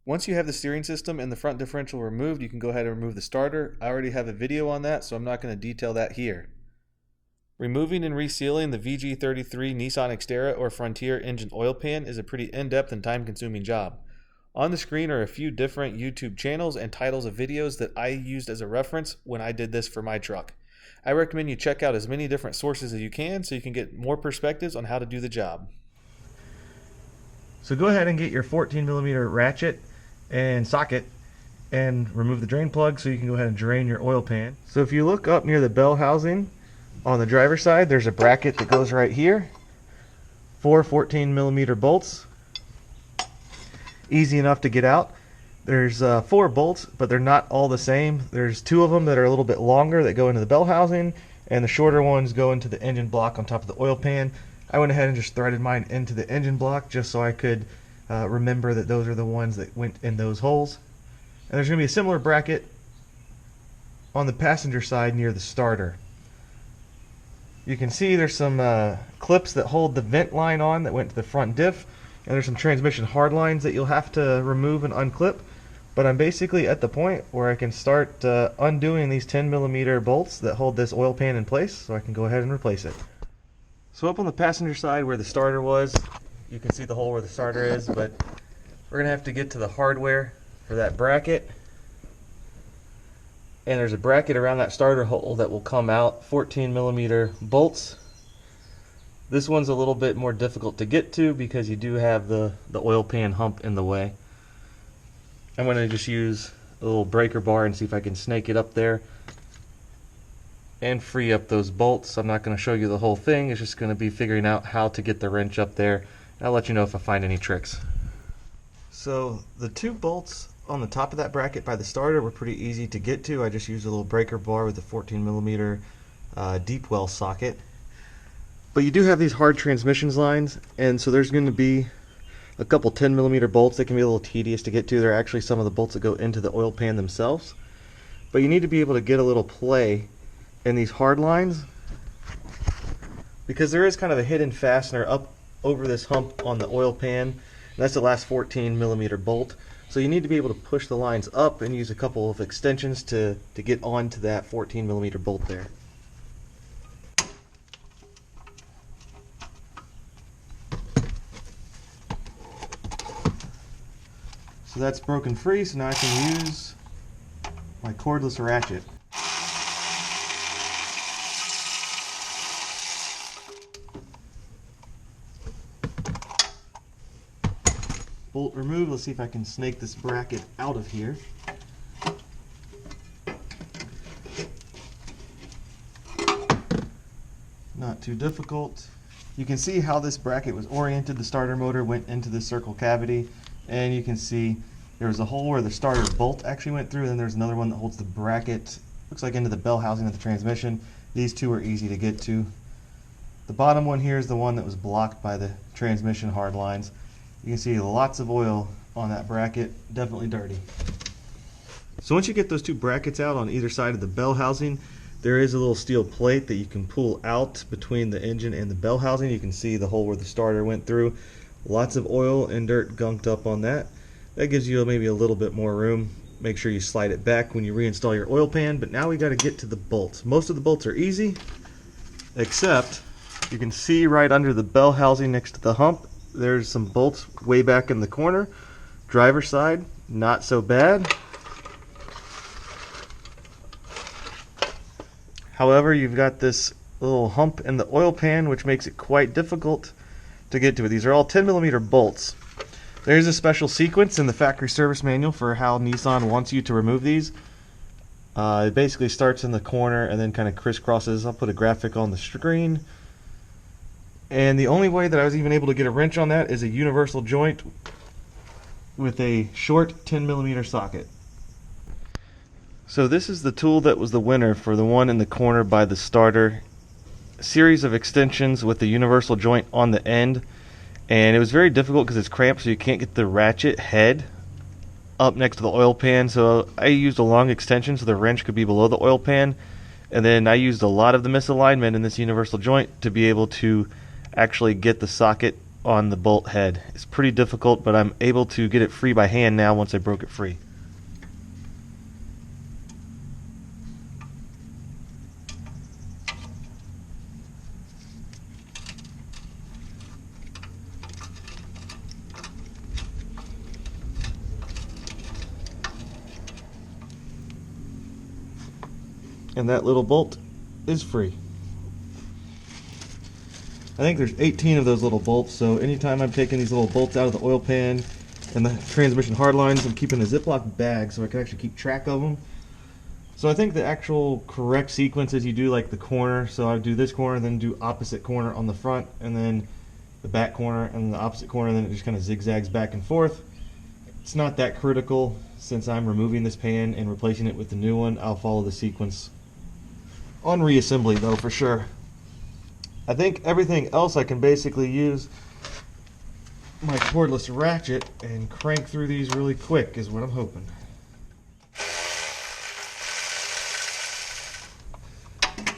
Once you have the steering system and the front differential removed, you can go ahead and remove the starter. I already have a video on that, so I'm not going to detail that here. Removing and resealing the VG33 Nissan Xterra or Frontier engine oil pan is a pretty in-depth and time-consuming job. On the screen are a few different YouTube channels and titles of videos that I used as a reference when I did this for my truck. I recommend you check out as many different sources as you can so you can get more perspectives on how to do the job. So go ahead and get your 14mm ratchet and socket and remove the drain plug so you can go ahead and drain your oil pan. So if you look up near the bell housing on the driver's side, there's a bracket that goes right here. 4 14mm bolts. Easy enough to get out. There's 4 bolts, but they're not all the same. There's 2 of them that are a little bit longer that go into the bell housing, and the shorter ones go into the engine block on top of the oil pan. I went ahead and just threaded mine into the engine block just so I could remember that those are the ones that went in those holes. And there's going to be a similar bracket on the passenger side near the starter. You can see there's some clips that hold the vent line on that went to the front diff, and there's some transmission hard lines that you'll have to remove and unclip. But I'm basically at the point where I can start undoing these 10mm bolts that hold this oil pan in place, so I can go ahead and replace it. So up on the passenger side where the starter was, you can see the hole where the starter is, but we're going to have to get to the hardware for that bracket. And there's a bracket around that starter hole that will come out, 14mm bolts. This one's a little bit more difficult to get to because you do have the oil pan hump in the way. I'm going to just use a little breaker bar and see if I can snake it up there and free up those bolts. I'm not going to show you the whole thing, it's just going to be figuring out how to get the wrench up there. I'll let you know if I find any tricks. So the 2 bolts on the top of that bracket by the starter were pretty easy to get to. I just used a little breaker bar with a 14mm deep well socket. But you do have these hard transmissions lines, and so there's going to be a couple 10mm bolts that can be a little tedious to get to. They're actually some of the bolts that go into the oil pan themselves. But you need to be able to get a little play in these hard lines because there is kind of a hidden fastener up over this hump on the oil pan. And that's the last 14mm bolt. So you need to be able to push the lines up and use a couple of extensions to get onto that 14mm bolt there. So that's broken free, so now I can use my cordless ratchet. Bolt removed. Let's see if I can snake this bracket out of here. Not too difficult. You can see how this bracket was oriented. The starter motor went into the circle cavity, and you can see there was a hole where the starter bolt actually went through, and then there's another one that holds the bracket, looks like into the bell housing of the transmission. These 2 are easy to get to. The bottom one here is the one that was blocked by the transmission hard lines. You can see lots of oil on that bracket, definitely dirty. So once you get those 2 brackets out on either side of the bell housing, there is a little steel plate that you can pull out between the engine and the bell housing. You can see the hole where the starter went through. Lots of oil and dirt gunked up on that. That gives you maybe a little bit more room. Make sure you slide it back when you reinstall your oil pan. But now we got to get to the bolts. Most of the bolts are easy, except you can see right under the bell housing next to the hump, there's some bolts way back in the corner. Driver's side, not so bad. However, you've got this little hump in the oil pan, which makes it quite difficult to get to it. These are all 10mm bolts. There's a special sequence in the factory service manual for how Nissan wants you to remove these. It basically starts in the corner and then kind of crisscrosses. I'll put a graphic on the screen. And the only way that I was even able to get a wrench on that is a universal joint with a short 10mm socket. So this is the tool that was the winner for the one in the corner by the starter. A series of extensions with the universal joint on the end. And it was very difficult because it's cramped, so you can't get the ratchet head up next to the oil pan. So I used a long extension so the wrench could be below the oil pan. And then I used a lot of the misalignment in this universal joint to be able to actually get the socket on the bolt head. It's pretty difficult, but I'm able to get it free by hand now once I broke it free. And that little bolt is free. I think there's 18 of those little bolts, so anytime I'm taking these little bolts out of the oil pan and the transmission hard lines, I'm keeping a Ziploc bag so I can actually keep track of them. So I think the actual correct sequence is you do like the corner, so I do this corner, then do opposite corner on the front, and then the back corner and the opposite corner, and then it just kind of zigzags back and forth. It's not that critical. Since I'm removing this pan and replacing it with the new one, I'll follow the sequence on reassembly though, for sure. I think everything else I can basically use my cordless ratchet and crank through these really quick is what I'm hoping.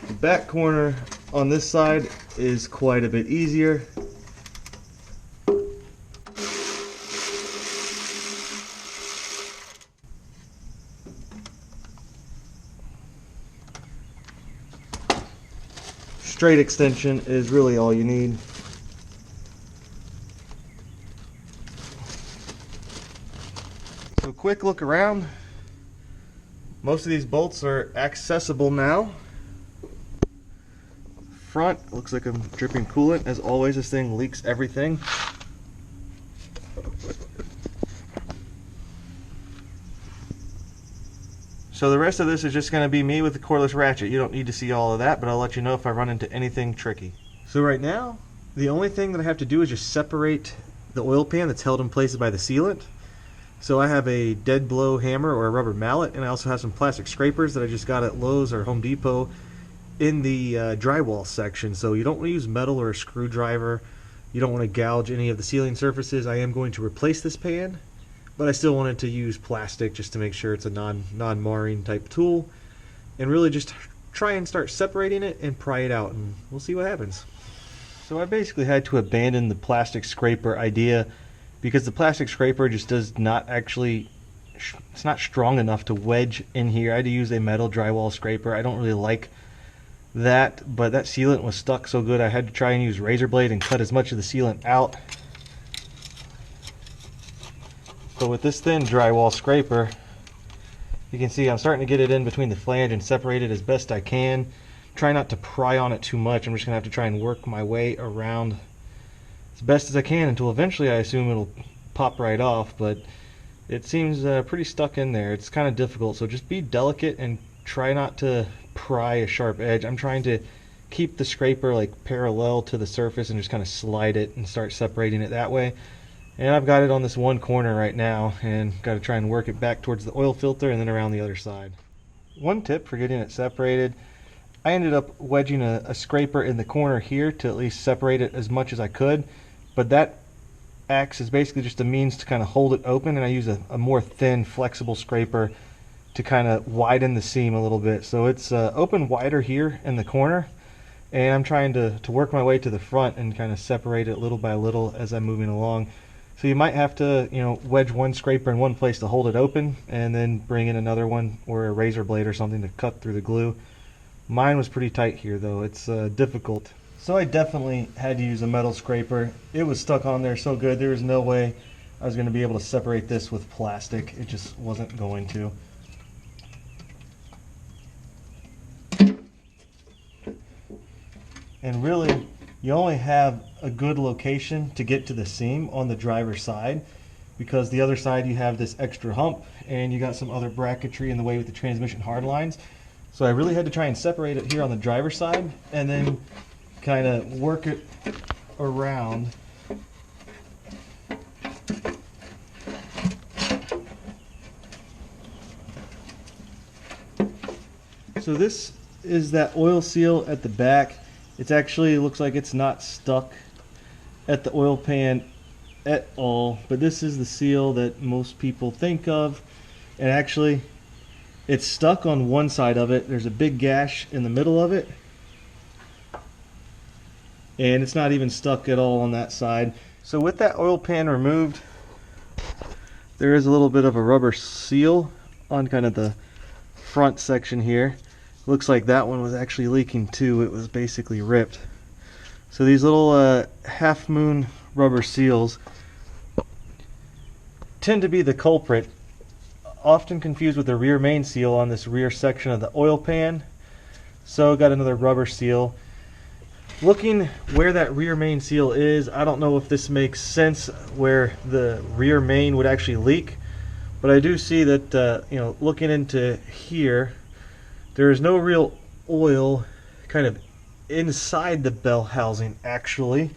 The back corner on this side is quite a bit easier. Straight extension is really all you need. So quick look around. Most of these bolts are accessible now. Front looks like I'm dripping coolant. As always, this thing leaks everything. So the rest of this is just going to be me with the cordless ratchet. You don't need to see all of that, but I'll let you know if I run into anything tricky. So right now, the only thing that I have to do is just separate the oil pan that's held in place by the sealant. So I have a dead blow hammer or a rubber mallet, and I also have some plastic scrapers that I just got at Lowe's or Home Depot in the drywall section. So you don't want to use metal or a screwdriver. You don't want to gouge any of the sealing surfaces. I am going to replace this pan, but I still wanted to use plastic just to make sure it's a non-marring type tool, and really just try and start separating it and pry it out, and we'll see what happens. So I basically had to abandon the plastic scraper idea because the plastic scraper just does not actually, it's not strong enough to wedge in here. I had to use a metal drywall scraper. I don't really like that, but that sealant was stuck so good I had to try and use razor blade and cut as much of the sealant out. So with this thin drywall scraper, you can see I'm starting to get it in between the flange and separate it as best I can. Try not to pry on it too much. I'm just going to have to try and work my way around as best as I can until eventually I assume it'll pop right off, but it seems pretty stuck in there. It's kind of difficult, so just be delicate and try not to pry a sharp edge. I'm trying to keep the scraper like parallel to the surface and just kind of slide it and start separating it that way. And I've got it on this one corner right now and got to try and work it back towards the oil filter and then around the other side. One tip for getting it separated, I ended up wedging a scraper in the corner here to at least separate it as much as I could, but that acts as basically just a means to kind of hold it open, and I use a more thin flexible scraper to kind of widen the seam a little bit. So it's open wider here in the corner, and I'm trying to work my way to the front and kind of separate it little by little as I'm moving along. So you might have to, wedge one scraper in one place to hold it open and then bring in another one or a razor blade or something to cut through the glue. Mine was pretty tight here though. It's difficult. So I definitely had to use a metal scraper. It was stuck on there so good there was no way I was going to be able to separate this with plastic. It just wasn't going to. And really, you only have a good location to get to the seam on the driver's side, because the other side you have this extra hump and you got some other bracketry in the way with the transmission hard lines. So I really had to try and separate it here on the driver's side and then kind of work it around. So this is that oil seal at the back. It actually looks like it's not stuck at the oil pan at all, but this is the seal that most people think of, and actually it's stuck on one side of it. There's a big gash in the middle of it, and it's not even stuck at all on that side. So with that oil pan removed, there is a little bit of a rubber seal on kind of the front section here. Looks like that one was actually leaking too. It was basically ripped. So these little half moon rubber seals tend to be the culprit, often confused with the rear main seal on this rear section of the oil pan. So got another rubber seal. Looking where that rear main seal is, I don't know if this makes sense where the rear main would actually leak, but I do see that looking into here, there is no real oil kind of inside the bell housing. Actually,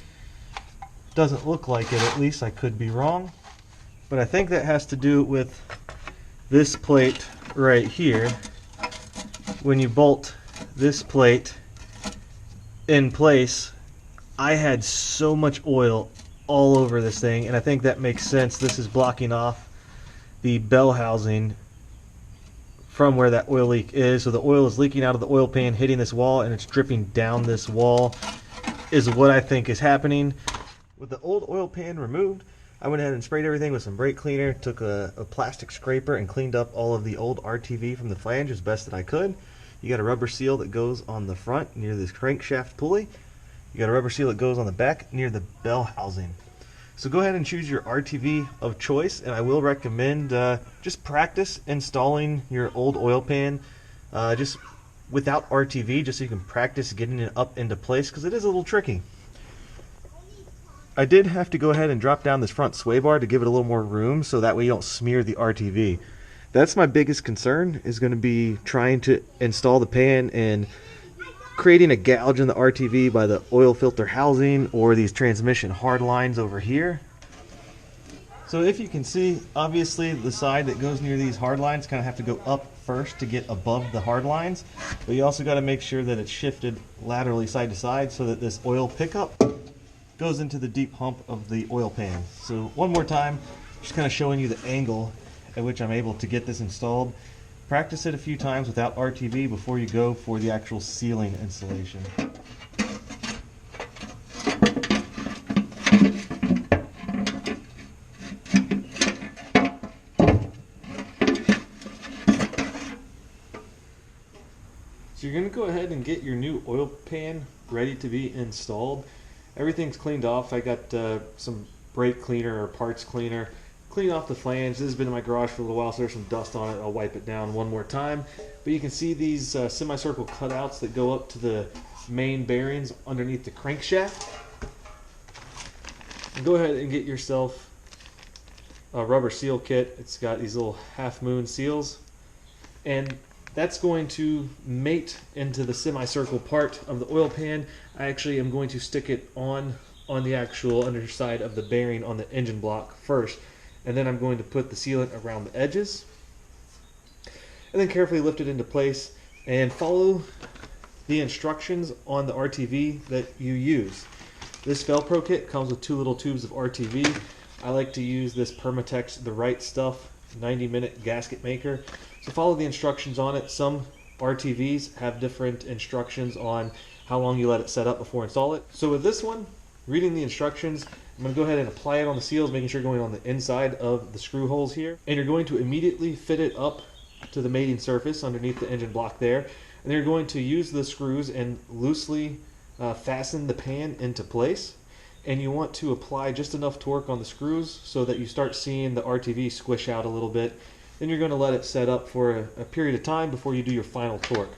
doesn't look like it, at least. I could be wrong, but I think that has to do with this plate right here. When you bolt this plate in place, I had so much oil all over this thing, and I think that makes sense. This is blocking off the bell housing from where that oil leak is. So the oil is leaking out of the oil pan, hitting this wall, and it's dripping down this wall, is what I think is happening. With the old oil pan removed, I went ahead and sprayed everything with some brake cleaner, took a plastic scraper and cleaned up all of the old RTV from the flange as best that I could. You got a rubber seal that goes on the front near this crankshaft pulley. You got a rubber seal that goes on the back near the bell housing. So go ahead and choose your RTV of choice, and I will recommend just practice installing your old oil pan just without RTV, just so you can practice getting it up into place, because it is a little tricky. I did have to go ahead and drop down this front sway bar to give it a little more room, so that way you don't smear the RTV. That's my biggest concern, is going to be trying to install the pan and creating a gouge in the RTV by the oil filter housing or these transmission hard lines over here. So if you can see, obviously the side that goes near these hard lines kind of have to go up first to get above the hard lines, but you also got to make sure that it's shifted laterally side to side so that this oil pickup goes into the deep hump of the oil pan. So one more time, just kind of showing you the angle at which I'm able to get this installed. Practice it a few times without RTV before you go for the actual sealing installation. So you're going to go ahead and get your new oil pan ready to be installed. Everything's cleaned off. I got some brake cleaner or parts cleaner. Clean off the flange. This has been in my garage for a little while, so there's some dust on it. I'll wipe it down one more time. But you can see these semicircle cutouts that go up to the main bearings underneath the crankshaft. And go ahead and get yourself a rubber seal kit. It's got these little half moon seals, and that's going to mate into the semicircle part of the oil pan. I actually am going to stick it on the actual underside of the bearing on the engine block first, and then I'm going to put the sealant around the edges, and then carefully lift it into place and follow the instructions on the RTV that you use. This Velcro kit comes with 2 little tubes of RTV. I like to use this Permatex The Right Stuff 90-minute gasket maker. So follow the instructions on it. Some RTVs have different instructions on how long you let it set up before install it. So with this one, reading the instructions, I'm going to go ahead and apply it on the seals, making sure you're going on the inside of the screw holes here. And you're going to immediately fit it up to the mating surface underneath the engine block there. And you're going to use the screws and loosely fasten the pan into place. And you want to apply just enough torque on the screws so that you start seeing the RTV squish out a little bit. Then you're going to let it set up for a period of time before you do your final torque.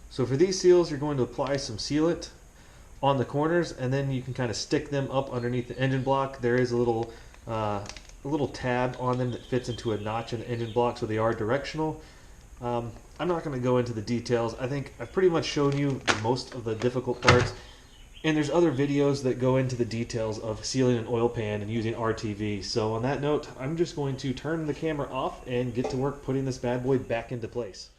So for these seals, you're going to apply some sealant on the corners, and then you can kind of stick them up underneath the engine block. There is a little tab on them that fits into a notch in the engine block, so they are directional. I'm not going to go into the details. I think I've pretty much shown you most of the difficult parts, and there's other videos that go into the details of sealing an oil pan and using RTV. So on that note, I'm just going to turn the camera off and get to work putting this bad boy back into place.